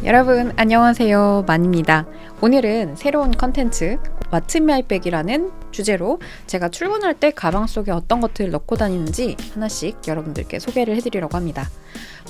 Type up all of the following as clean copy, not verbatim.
여러분 안녕하세요, 만입니다. 오늘은 새로운 컨텐츠 What's in my bag이라는 주제로 제가 출근할 때 가방 속에 어떤 것들을 넣고 다니는지 하나씩 여러분들께 소개를 해드리려고 합니다.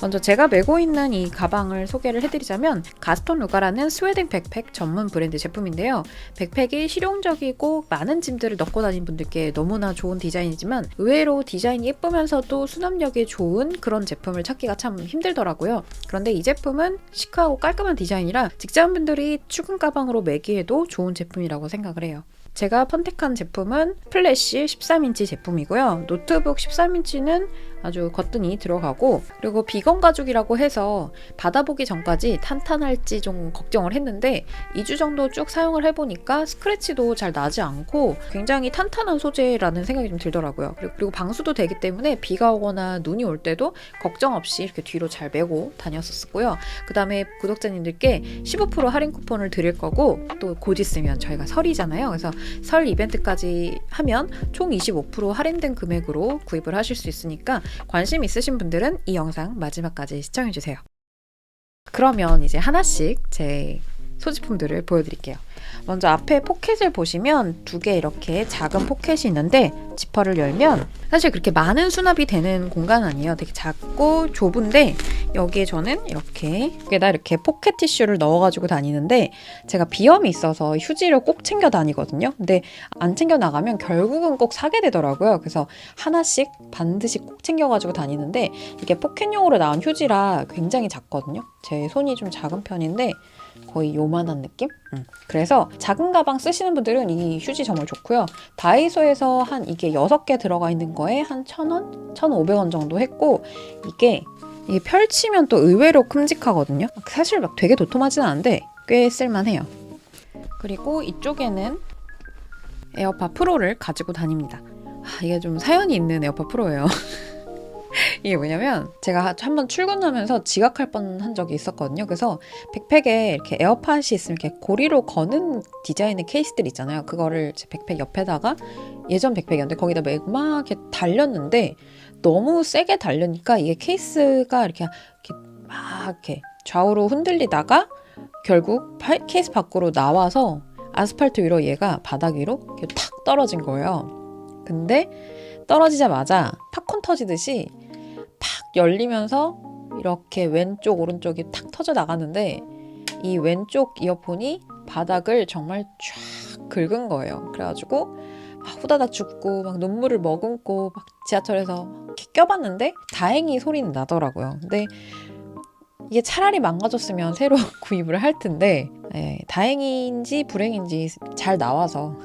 먼저 제가 메고 있는 이 가방을 소개를 해드리자면 가스톤 루가라는 스웨덴 백팩 전문 브랜드 제품인데요. 백팩이 실용적이고 많은 짐들을 넣고 다니는 분들께 너무나 좋은 디자인이지만 의외로 디자인이 예쁘면서도 수납력이 좋은 그런 제품을 찾기가 참 힘들더라고요. 그런데 이 제품은 시크하고 깔끔한 디자인이라 직장인분들이 출근 가방으로 매기에도 좋은 제품이라고 생각을 해요. 제가 선택한 제품은 플래시 13인치 제품이고요. 노트북 13인치는 아주 거뜬히 들어가고, 그리고 비건 가죽이라고 해서 받아보기 전까지 탄탄할지 좀 걱정을 했는데 2주 정도 쭉 사용을 해보니까 스크래치도 잘 나지 않고 굉장히 탄탄한 소재라는 생각이 좀 들더라고요. 그리고 방수도 되기 때문에 비가 오거나 눈이 올 때도 걱정 없이 이렇게 뒤로 잘 메고 다녔었고요. 그 다음에 구독자님들께 15% 할인 쿠폰을 드릴 거고, 또 곧 있으면 저희가 설이잖아요. 그래서 설 이벤트까지 하면 총 25% 할인된 금액으로 구입을 하실 수 있으니까 관심 있으신 분들은 이 영상 마지막까지 시청해주세요. 그러면 이제 하나씩 제 소지품들을 보여드릴게요. 먼저 앞에 포켓을 보시면 두 개 이렇게 작은 포켓이 있는데 지퍼를 열면 사실 그렇게 많은 수납이 되는 공간은 아니에요. 되게 작고 좁은데 여기에 저는 여기에다 이렇게 포켓 티슈를 넣어가지고 다니는데, 제가 비염이 있어서 휴지를 꼭 챙겨 다니거든요. 근데 안 챙겨 나가면 결국은 꼭 사게 되더라고요. 그래서 하나씩 반드시 꼭 챙겨가지고 다니는데, 이게 포켓용으로 나온 휴지라 굉장히 작거든요. 제 손이 좀 작은 편인데 거의 요만한 느낌? 그래서 작은 가방 쓰시는 분들은 이 휴지 정말 좋고요. 다이소에서 한 이게 6개 들어가 있는 거에 한 1,000원? 1,500원 정도 했고, 이게 펼치면 또 의외로 큼직하거든요. 사실 막 되게 도톰하진 않은데 꽤 쓸만해요. 그리고 이쪽에는 에어팟 프로를 가지고 다닙니다. 이게 좀 사연이 있는 에어팟 프로예요. 이게 뭐냐면 제가 한번 출근하면서 지각할 뻔한 적이 있었거든요. 그래서 백팩에 이렇게 에어팟이 있으면 이렇게 고리로 거는 디자인의 케이스들 있잖아요. 그거를 제 백팩 옆에다가, 예전 백팩이었는데 거기다 막 이렇게 달렸는데 너무 세게 달려니까 이게 케이스가 이렇게 막 이렇게 좌우로 흔들리다가 결국 케이스 밖으로 나와서 아스팔트 위로 얘가 바닥 위로 이렇게 탁 떨어진 거예요. 근데 떨어지자마자 팝콘 터지듯이 팍 열리면서 이렇게 왼쪽 오른쪽이 탁 터져 나가는데, 이 왼쪽 이어폰이 바닥을 정말 쫙 긁은 거예요. 그래가지고 막 후다닥 죽고 막 눈물을 머금고 막 지하철에서 이렇게 껴봤는데 다행히 소리는 나더라고요. 근데 이게 차라리 망가졌으면 새로 구입을 할 텐데, 다행인지 불행인지 잘 나와서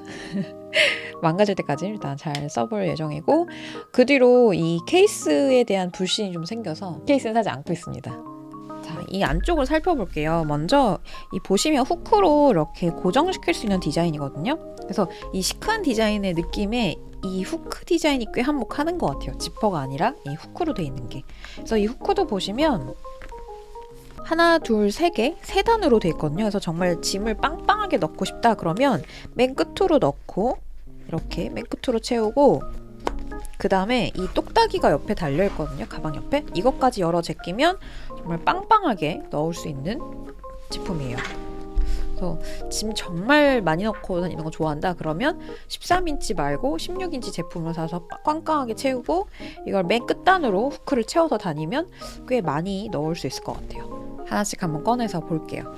망가질 때까지 일단 잘 써볼 예정이고, 그 뒤로 이 케이스에 대한 불신이 좀 생겨서 케이스는 사지 않고 있습니다. 자, 이 안쪽을 살펴볼게요. 먼저 이 보시면 후크로 이렇게 고정시킬 수 있는 디자인이거든요. 그래서 이 시크한 디자인의 느낌에 이 후크 디자인이 꽤 한몫하는 것 같아요. 지퍼가 아니라 이 후크로 돼 있는 게. 그래서 이 후크도 보시면 하나, 둘, 세 개, 세 단으로 돼 있거든요. 그래서 정말 짐을 빵빵하게 넣고 싶다 그러면 맨 끝으로 넣고 이렇게 맨 끝으로 채우고, 그 다음에 이 똑딱이가 옆에 달려 있거든요. 가방 옆에. 이것까지 열어 제끼면 정말 빵빵하게 넣을 수 있는 제품이에요. 그래서 짐 정말 많이 넣고 다니는 거 좋아한다 그러면 13인치 말고 16인치 제품을 사서 꽝꽝하게 채우고 이걸 맨 끝단으로 후크를 채워서 다니면 꽤 많이 넣을 수 있을 것 같아요. 하나씩 한번 꺼내서 볼게요.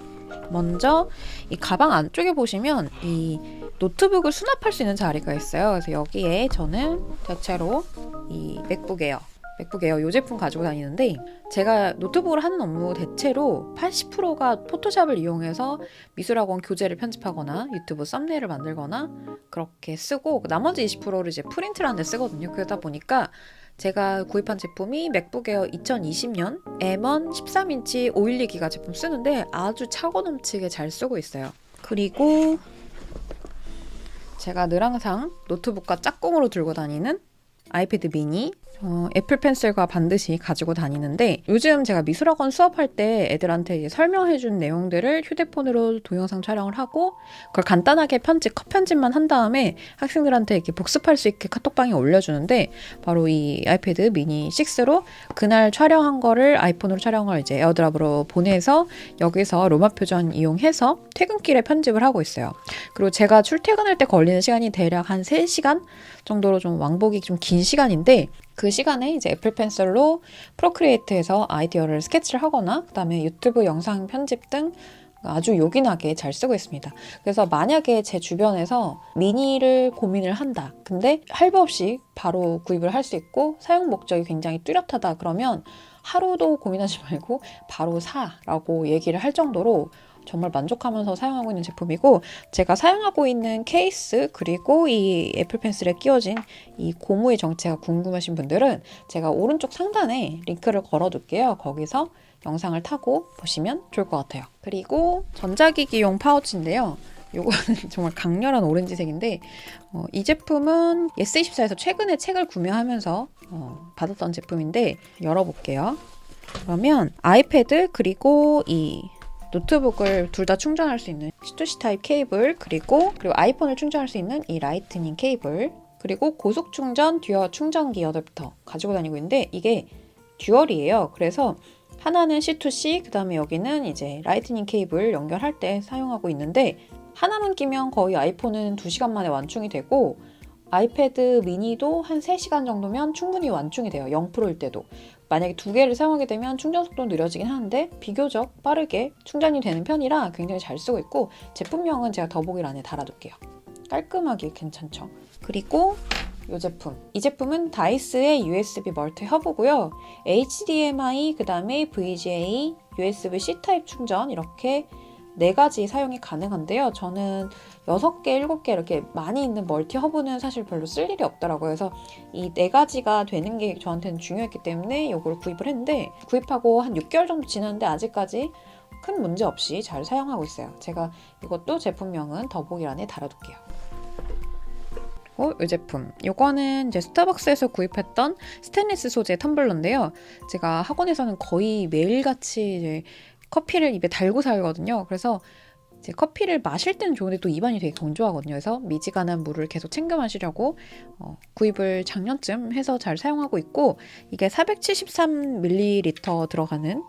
먼저 이 가방 안쪽에 보시면 이 노트북을 수납할 수 있는 자리가 있어요. 그래서 여기에 저는 대체로 이 맥북 에어 이 제품 가지고 다니는데, 제가 노트북으로 하는 업무 대체로 80%가 포토샵을 이용해서 미술학원 교재를 편집하거나 유튜브 썸네일을 만들거나 그렇게 쓰고, 나머지 20%를 이제 프린트를 하는 데 쓰거든요. 그러다 보니까 제가 구입한 제품이 맥북 에어 2020년 M1 13인치 512기가 제품 쓰는데 아주 차고 넘치게 잘 쓰고 있어요. 그리고 제가 늘 항상 노트북과 짝꿍으로 들고 다니는 아이패드 미니 애플 펜슬과 반드시 가지고 다니는데 요즘 제가 미술학원 수업할 때 애들한테 이제 설명해준 내용들을 휴대폰으로 동영상 촬영을 하고 그걸 간단하게 컷 편집만 한 다음에 학생들한테 이렇게 복습할 수 있게 카톡방에 올려주는데 바로 이 아이패드 미니 6로 그날 촬영한 거를 아이폰으로 촬영을 이제 에어드랍으로 보내서 여기서 로마 표준 이용해서 퇴근길에 편집을 하고 있어요. 그리고 제가 출퇴근할 때 걸리는 시간이 대략 한 3시간 정도로 좀 왕복이 좀 긴 시간인데 그 시간에 이제 애플 펜슬로 프로크리에이트에서 아이디어를 스케치를 하거나 그다음에 유튜브 영상 편집 등 아주 요긴하게 잘 쓰고 있습니다. 그래서 만약에 제 주변에서 미니를 고민을 한다. 근데 할부 없이 바로 구입을 할 수 있고 사용 목적이 굉장히 뚜렷하다. 그러면 하루도 고민하지 말고 바로 사라고 얘기를 할 정도로 정말 만족하면서 사용하고 있는 제품이고 제가 사용하고 있는 케이스 그리고 이 애플 펜슬에 끼워진 이 고무의 정체가 궁금하신 분들은 제가 오른쪽 상단에 링크를 걸어둘게요. 거기서 영상을 타고 보시면 좋을 것 같아요. 그리고 전자기기용 파우치인데요. 요거는 정말 강렬한 오렌지색인데 이 제품은 예스24에서 최근에 책을 구매하면서 받았던 제품인데 열어볼게요. 그러면 아이패드 그리고 이 노트북을 둘 다 충전할 수 있는 C2C 타입 케이블 그리고 아이폰을 충전할 수 있는 이 라이트닝 케이블 그리고 고속 충전 듀얼 충전기 어댑터 가지고 다니고 있는데 이게 듀얼이에요. 그래서 하나는 C2C 그 다음에 여기는 이제 라이트닝 케이블 연결할 때 사용하고 있는데 하나만 끼면 거의 아이폰은 2시간 만에 완충이 되고 아이패드 미니도 한 3시간 정도면 충분히 완충이 돼요. 0%일 때도. 만약에 2개를 사용하게 되면 충전 속도는 느려지긴 하는데 비교적 빠르게 충전이 되는 편이라 굉장히 잘 쓰고 있고 제품명은 제가 더보기란에 달아둘게요. 깔끔하게 괜찮죠. 그리고 이 제품은 다이스의 USB 멀티 허브고요. HDMI, 그 다음에 VGA, USB-C 타입 충전 이렇게 4가지 사용이 가능한데요. 저는 6개, 7개 이렇게 많이 있는 멀티 허브는 사실 별로 쓸 일이 없더라고요. 그래서 이 4가지가 되는 게 저한테는 중요했기 때문에 이걸 구입을 했는데 구입하고 한 6개월 정도 지났는데 아직까지 큰 문제 없이 잘 사용하고 있어요. 제가 이것도 제품명은 더보기란에 달아둘게요. 이 제품. 이거는 이제 스타벅스에서 구입했던 스테인리스 소재 텀블러인데요. 제가 학원에서는 거의 매일같이 이제 커피를 입에 달고 살거든요. 그래서 이제 커피를 마실 때는 좋은데 또 입안이 되게 건조하거든요. 그래서 미지근한 물을 계속 챙겨 마시려고 구입을 작년쯤 해서 잘 사용하고 있고 이게 473ml 들어가는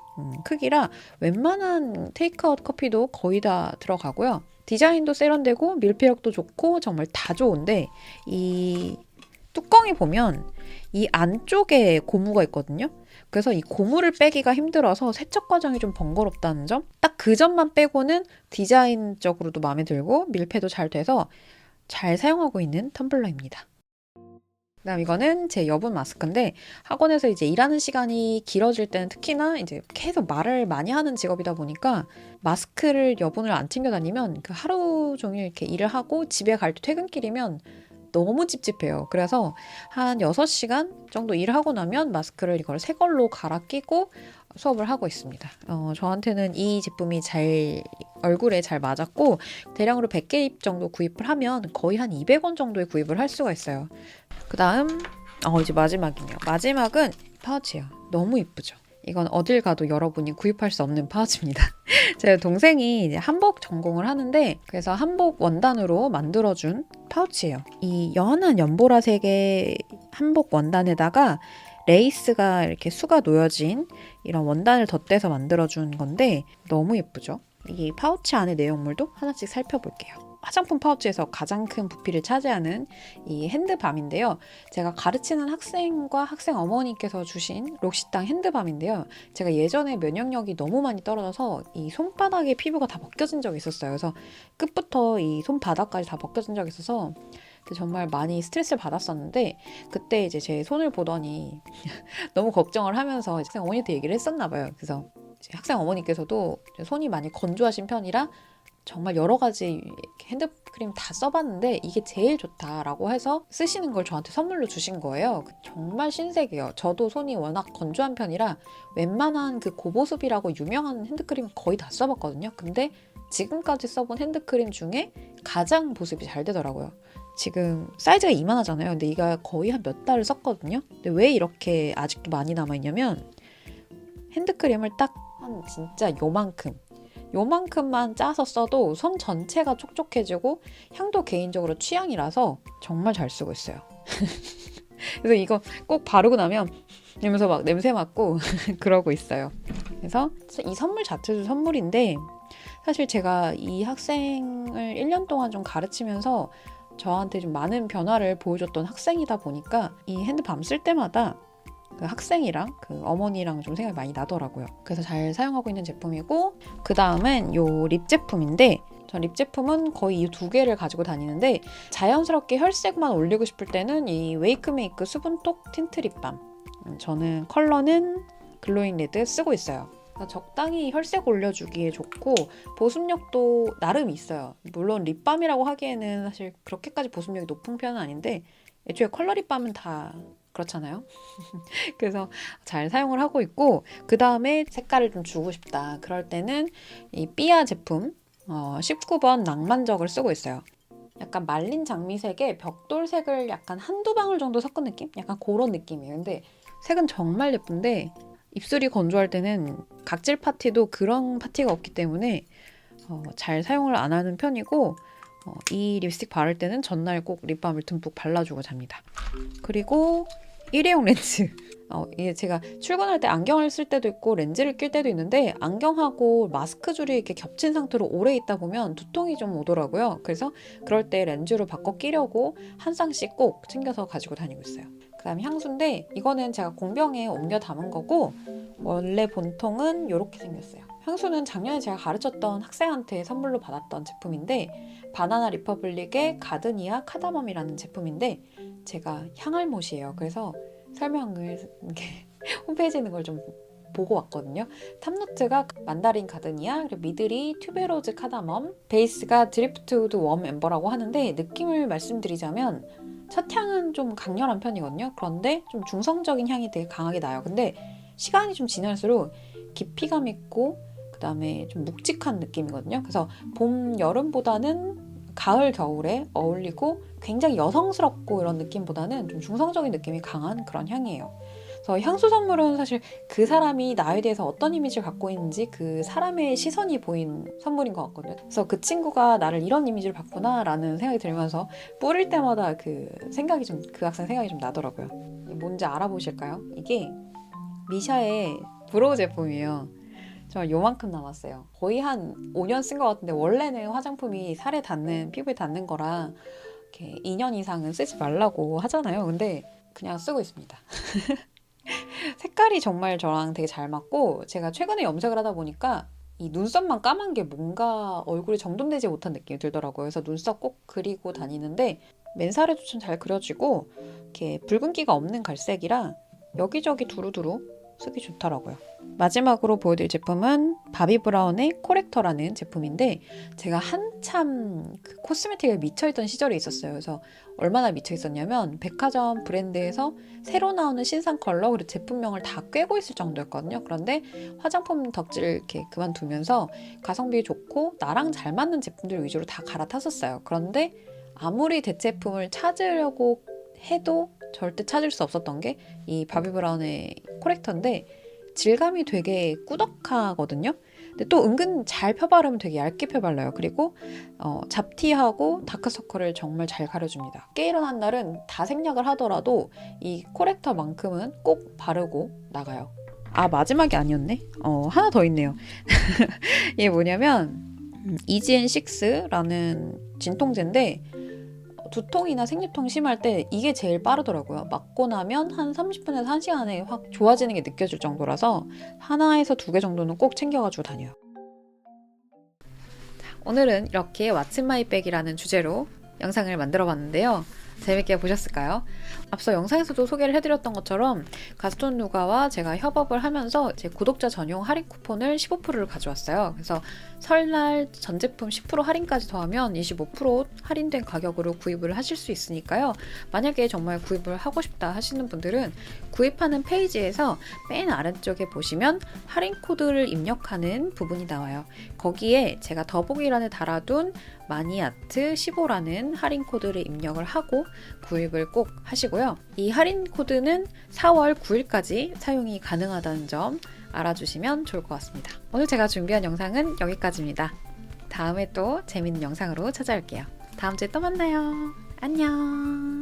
크기라 웬만한 테이크아웃 커피도 거의 다 들어가고요. 디자인도 세련되고 밀폐력도 좋고 정말 다 좋은데 이 뚜껑이 보면 이 안쪽에 고무가 있거든요. 그래서 이 고무를 빼기가 힘들어서 세척 과정이 좀 번거롭다는 점? 딱 그 점만 빼고는 디자인적으로도 마음에 들고 밀폐도 잘 돼서 잘 사용하고 있는 텀블러입니다. 그다음 이거는 제 여분 마스크인데 학원에서 이제 일하는 시간이 길어질 때는 특히나 이제 계속 말을 많이 하는 직업이다 보니까 마스크를 여분을 안 챙겨 다니면 그 하루 종일 이렇게 일을 하고 집에 갈 때 퇴근길이면 너무 찝찝해요. 그래서 한 6시간 정도 일을 하고 나면 마스크를 이걸 새 걸로 갈아 끼고 수업을 하고 있습니다. 저한테는 이 제품이 얼굴에 잘 맞았고 대량으로 100개 정도 구입을 하면 거의 한 200원 정도에 구입을 할 수가 있어요. 그 다음 이제 마지막이네요. 마지막은 파우치예요. 너무 이쁘죠? 이건 어딜 가도 여러분이 구입할 수 없는 파우치입니다. 제 동생이 이제 한복 전공을 하는데 그래서 한복 원단으로 만들어준 파우치예요. 이 연한 연보라색의 한복 원단에다가 레이스가 이렇게 수가 놓여진 이런 원단을 덧대서 만들어준 건데 너무 예쁘죠? 이 파우치 안의 내용물도 하나씩 살펴볼게요. 화장품 파우치에서 가장 큰 부피를 차지하는 이 핸드밤인데요. 제가 가르치는 학생과 학생 어머니께서 주신 록시땅 핸드밤인데요. 제가 예전에 면역력이 너무 많이 떨어져서 이 손바닥에 피부가 다 벗겨진 적이 있었어요. 그래서 끝부터 이 손바닥까지 다 벗겨진 적이 있어서 정말 많이 스트레스를 받았었는데 그때 이제 제 손을 보더니 너무 걱정을 하면서 학생 어머니한테 얘기를 했었나 봐요. 그래서 학생 어머니께서도 손이 많이 건조하신 편이라 정말 여러 가지 핸드크림 다 써봤는데 이게 제일 좋다라고 해서 쓰시는 걸 저한테 선물로 주신 거예요. 정말 신세계예요. 저도 손이 워낙 건조한 편이라 웬만한 그 고보습이라고 유명한 핸드크림 거의 다 써봤거든요. 근데 지금까지 써본 핸드크림 중에 가장 보습이 잘 되더라고요. 지금 사이즈가 이만하잖아요. 근데 이가 거의 한 몇 달을 썼거든요. 근데 왜 이렇게 아직도 많이 남아있냐면 핸드크림을 딱 한 진짜 요만큼만 짜서 써도 손 전체가 촉촉해지고 향도 개인적으로 취향이라서 정말 잘 쓰고 있어요. 그래서 이거 꼭 바르고 나면 이러면서 막 냄새 맡고 그러고 있어요. 그래서 이 선물 자체도 선물인데 사실 제가 이 학생을 1년 동안 좀 가르치면서 저한테 좀 많은 변화를 보여줬던 학생이다 보니까 이 핸드밤 쓸 때마다 그 학생이랑 그 어머니랑 좀 생각이 많이 나더라고요. 그래서 잘 사용하고 있는 제품이고, 그 다음은 요 립 제품인데, 전 립 제품은 거의 이 두 개를 가지고 다니는데 자연스럽게 혈색만 올리고 싶을 때는 이 웨이크메이크 수분톡 틴트 립밤, 저는 컬러는 글로잉 레드 쓰고 있어요. 적당히 혈색 올려주기에 좋고 보습력도 나름 있어요. 물론 립밤이라고 하기에는 사실 그렇게까지 보습력이 높은 편은 아닌데 애초에 컬러 립밤은 다 그렇잖아요. 그래서 잘 사용을 하고 있고, 그 다음에 색깔을 좀 주고 싶다 그럴 때는 이 삐아 제품 19번 낭만적을 쓰고 있어요. 약간 말린 장미색에 벽돌색을 약간 한두 방울 정도 섞은 느낌? 약간 그런 느낌이에요. 근데 색은 정말 예쁜데 입술이 건조할 때는 각질 파티도 그런 파티가 없기 때문에 잘 사용을 안 하는 편이고, 이 립스틱 바를 때는 전날 꼭 립밤을 듬뿍 발라주고 잡니다. 그리고 일회용 렌즈. 이게 제가 출근할 때 안경을 쓸 때도 있고 렌즈를 낄 때도 있는데 안경하고 마스크 줄이 이렇게 겹친 상태로 오래 있다 보면 두통이 좀 오더라고요. 그래서 그럴 때 렌즈로 바꿔 끼려고 한 쌍씩 꼭 챙겨서 가지고 다니고 있어요. 그 다음 향수인데 이거는 제가 공병에 옮겨 담은 거고 원래 본통은 이렇게 생겼어요. 향수는 작년에 제가 가르쳤던 학생한테 선물로 받았던 제품인데 바나나 리퍼블릭의 가드니아 카다멈이라는 제품인데 제가 향알못이에요. 그래서 설명을 이렇게 홈페이지에 있는 걸 좀 보고 왔거든요. 탑노트가 만다린 가드니아, 그리고 미드리 튜베로즈 카다멈, 베이스가 드리프트우드 웜 엠버라고 하는데 느낌을 말씀드리자면 첫 향은 좀 강렬한 편이거든요. 그런데 좀 중성적인 향이 되게 강하게 나요. 근데 시간이 좀 지날수록 깊이감 있고 그 다음에 좀 묵직한 느낌이거든요. 그래서 봄, 여름보다는 가을, 겨울에 어울리고 굉장히 여성스럽고 이런 느낌보다는 좀 중성적인 느낌이 강한 그런 향이에요. 그래서 향수 선물은 사실 그 사람이 나에 대해서 어떤 이미지를 갖고 있는지 그 사람의 시선이 보인 선물인 것 같거든요. 그래서 그 친구가 나를 이런 이미지를 봤구나 라는 생각이 들면서 뿌릴 때마다 그 학생 생각이 좀 나더라고요. 뭔지 알아보실까요? 이게 미샤의 브로우 제품이에요. 저 요만큼 남았어요. 거의 한 5년 쓴 것 같은데 원래는 화장품이 살에 닿는, 피부에 닿는 거라 이렇게 2년 이상은 쓰지 말라고 하잖아요. 근데 그냥 쓰고 있습니다. 색깔이 정말 저랑 되게 잘 맞고 제가 최근에 염색을 하다 보니까 이 눈썹만 까만 게 뭔가 얼굴에 정돈되지 못한 느낌이 들더라고요. 그래서 눈썹 꼭 그리고 다니는데 맨살에도 좀 잘 그려지고 이렇게 붉은기가 없는 갈색이라 여기저기 두루두루 쓰기 좋더라고요. 마지막으로 보여드릴 제품은 바비브라운의 코렉터라는 제품인데 제가 한참 그 코스메틱에 미쳐있던 시절이 있었어요. 그래서 얼마나 미쳐있었냐면 백화점 브랜드에서 새로 나오는 신상 컬러 그리고 제품명을 다 꿰고 있을 정도였거든요. 그런데 화장품 덕질을 이렇게 그만두면서 가성비 좋고 나랑 잘 맞는 제품들 위주로 다 갈아탔었어요. 그런데 아무리 대체품을 찾으려고 해도 절대 찾을 수 없었던 게 이 바비브라운의 코렉터인데 질감이 되게 꾸덕하거든요. 근데 또 은근 잘 펴바르면 되게 얇게 펴발라요. 그리고 잡티하고 다크서클을 정말 잘 가려줍니다. 깨 일어난 날은 다 생략을 하더라도 이 코렉터만큼은 꼭 바르고 나가요. 아, 마지막이 아니었네. 하나 더 있네요. 이게 뭐냐면 이지앤식스라는 진통제인데 두통이나 생리통 심할 때 이게 제일 빠르더라고요. 맞고 나면 한 30분에서 1시간에 확 좋아지는 게 느껴질 정도라서 하나에서 2개 정도는 꼭 챙겨가지고 다녀요. 오늘은 이렇게 왓츠 마이 백이라는 주제로 영상을 만들어 봤는데요. 재밌게 보셨을까요? 앞서 영상에서도 소개를 해드렸던 것처럼 가스톤 누가와 제가 협업을 하면서 제 구독자 전용 할인 쿠폰을 15%를 가져왔어요. 그래서 설날 전 제품 10% 할인까지 더하면 25% 할인된 가격으로 구입을 하실 수 있으니까요. 만약에 정말 구입을 하고 싶다 하시는 분들은 구입하는 페이지에서 맨 아래쪽에 보시면 할인 코드를 입력하는 부분이 나와요. 거기에 제가 더보기란에 달아둔 마니아트 15라는 할인 코드를 입력을 하고 구입을 꼭 하시고요. 이 할인 코드는 4월 9일까지 사용이 가능하다는 점 알아주시면 좋을 것 같습니다. 오늘 제가 준비한 영상은 여기까지입니다. 다음에 또 재밌는 영상으로 찾아올게요. 다음 주에 또 만나요. 안녕.